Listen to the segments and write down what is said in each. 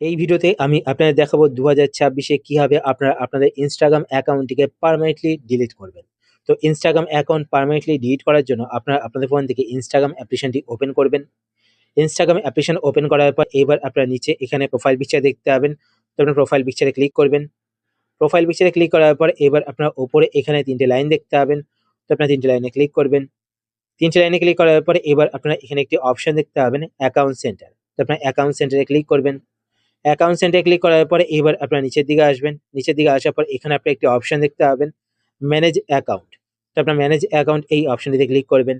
এই ভিডিওতে আমি আপনাদের দেখাবো 2026 কিভাবে আপনারা আপনাদের ইনস্টাগ্রাম অ্যাকাউন্টটিকে পার্মানেন্টলি ডিলিট করবেন। তো ইনস্টাগ্রাম অ্যাকাউন্ট পার্মানেন্টলি ডিলিট করার জন্য আপনারা আপনাদের ফোন থেকে ইনস্টাগ্রাম অ্যাপ্লিকেশনটি ওপেন করবেন। ইনস্টাগ্রাম অ্যাপ্লিকেশন ওপেন করার পর এবার আপনারা নিচে এখানে প্রোফাইল পিকচার দেখতে পাবেন। তো আপনার প্রোফাইল পিকচারে ক্লিক করবেন। প্রোফাইল পিকচারে ক্লিক করার পর এবার আপনার উপরে এখানে 3টে লাইন দেখতে পাবেন। তো আপনার 3টে লাইনে ক্লিক করবেন। 3টে লাইনে ক্লিক করার পরে এবার আপনারা এখানে একটি অপশন দেখতে পাবেন অ্যাকাউন্ট সেন্টার। তো আপনার অ্যাকাউন্ট সেন্টারে ক্লিক করবেন। অ্যাকাউন্ট সেন্টারে ক্লিক করার পরে এবার আপনারা নিচের দিকে আসবেন। নিচের দিকে আসার পর এখানে আপনি একটি অপশন দেখতে পাবেন ম্যানেজ অ্যাকাউন্ট। তো আপনার ম্যানেজ অ্যাকাউন্ট এই অপশনটিতে ক্লিক করবেন।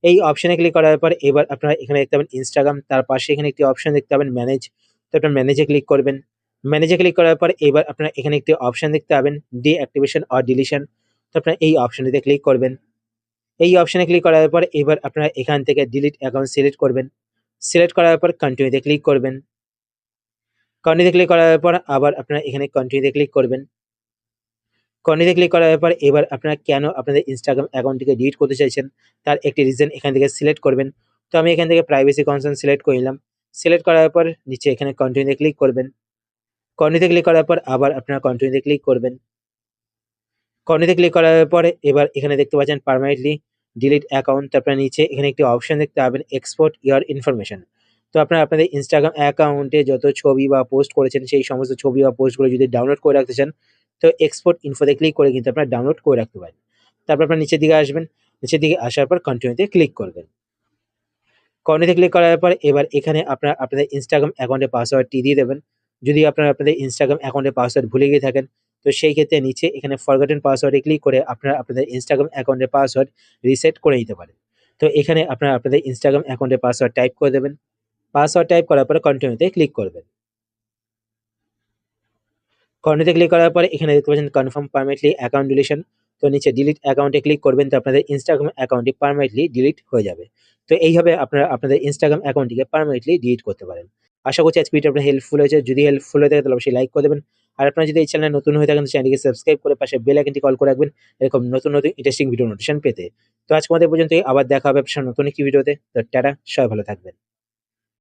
এই অপশনে ক্লিক করার পর এবার আপনারা এখানে দেখতে পাবেন ইনস্টাগ্রাম, তার পাশে এখানে একটি অপশন দেখতে পাবেন ম্যানেজ। তো আপনার ম্যানেজে ক্লিক করবেন। ম্যানেজে ক্লিক করার পর এবার আপনারা এখানে একটি অপশন দেখতে পাবেন ডিঅ্যাক্টিভেশন অর ডিলিশন। তো আপনারা এই অপশনটিতে ক্লিক করবেন। এই অপশনে ক্লিক করার পর এবার আপনারা এখান থেকে ডিলিট অ্যাকাউন্ট সিলেক্ট করবেন। সিলেক্ট করার পর কন্টিনিউতে ক্লিক করবেন। কন্টিনিউতে ক্লিক করার পর আবার আপনারা এখানে কন্টিনিউতে ক্লিক করবেন। কন্টিনিউতে ক্লিক করার পর এবার আপনারা কেন আপনাদের ইনস্টাগ্রাম অ্যাকাউন্টটিকে ডিলিট করতে চাইছেন তার একটি রিজন এখান থেকে সিলেক্ট করবেন। তো আমি এখান থেকে প্রাইভেসি কনসার্ন সিলেক্ট করে নিলাম। সিলেক্ট করার পর নিচে এখানে কন্টিনিউতে ক্লিক করবেন। কন্টিনিউতে ক্লিক করার পর আবার আপনারা কন্টিনিউতে ক্লিক করবেন। কন্টিনিউতে ক্লিক করার পরে এবার এখানে দেখতে পাচ্ছেন পার্মানেন্টলি ডিলিট অ্যাকাউন্ট। তারপরে নিচে এখানে একটি অপশন দেখতে পাবেন এক্সপোর্ট ইওর ইনফরমেশন। তো আপনারা আপনাদের ইনস্টাগ্রাম অ্যাকাউন্টে যত ছবি বা পোস্ট করেছেন সেই সমস্ত ছবি বা পোস্টগুলো যদি ডাউনলোড করে রাখতে চান তো এক্সপোর্ট ইনফোতে ক্লিক করে কিন্তু আপনারা ডাউনলোড করে রাখতে পারেন। তারপর আপনারা নিচের দিকে আসবেন। নিচের দিকে আসার পর কন্টিনিউতে ক্লিক করবেন। কন্টিনিউতে ক্লিক করার পর এবার এখানে আপনারা আপনাদের ইনস্টাগ্রাম অ্যাকাউন্টের পাসওয়ার্ডটি দিয়ে দেবেন। যদি আপনারা আপনাদের ইনস্টাগ্রাম অ্যাকাউন্টের পাসওয়ার্ড ভুলে গিয়ে থাকেন তো সেই ক্ষেত্রে নিচে এখানে ফরগটেন পাসওয়ার্ডে ক্লিক করে আপনারা আপনাদের ইনস্টাগ্রাম অ্যাকাউন্টের পাসওয়ার্ড রিসেট করে নিতে পারেন। তো এখানে আপনারা আপনাদের ইনস্টাগ্রাম অ্যাকাউন্টের পাসওয়ার্ড টাইপ করে দেবেন। পাসওয়ার্ড টাইপ করার পরে কন্টিনিউতে ক্লিক করবেন। কন্টিনিউতে ক্লিক করার পরে এখানে দেখতে পাচ্ছেন কনফার্ম পার্মানেন্টলি অ্যাকাউন্ট ডিলিশন। তো নিচে ডিলিট অ্যাকাউন্টে ক্লিক করবেন। তো আপনাদের ইনস্টাগ্রাম অ্যাকাউন্টটি পার্মানেন্টলি ডিলিট হয়ে যাবে। তো এইভাবে আপনারা আপনাদের ইনস্টাগ্রাম অ্যাকাউন্টটিকে পার্মানেন্টলি ডিলিট করতে পারেন। আশা করছি আজকে ভিডিওটা আপনার হেল্পফুল হয়েছে। যদি হেল্পফুল হয়ে থাকে তাহলে অবশ্যই লাইক করে দেবেন। আর আপনারা যদি এই চ্যানেলে নতুন হয়ে থাকেন চ্যানেলটিকে সাবস্ক্রাইব করে পাশে বেল আইকনটি কল করে রাখবেন এরকম নতুন নতুন ইন্টারেস্টিং ভিডিও নোটিফিকেশন পেতে। তো আজকে আমাদের পর্যন্তই, আবার দেখা হবে আপনার নতুন একটি ভিডিওতে। তো টাটা, সবাই ভালো থাকবেন।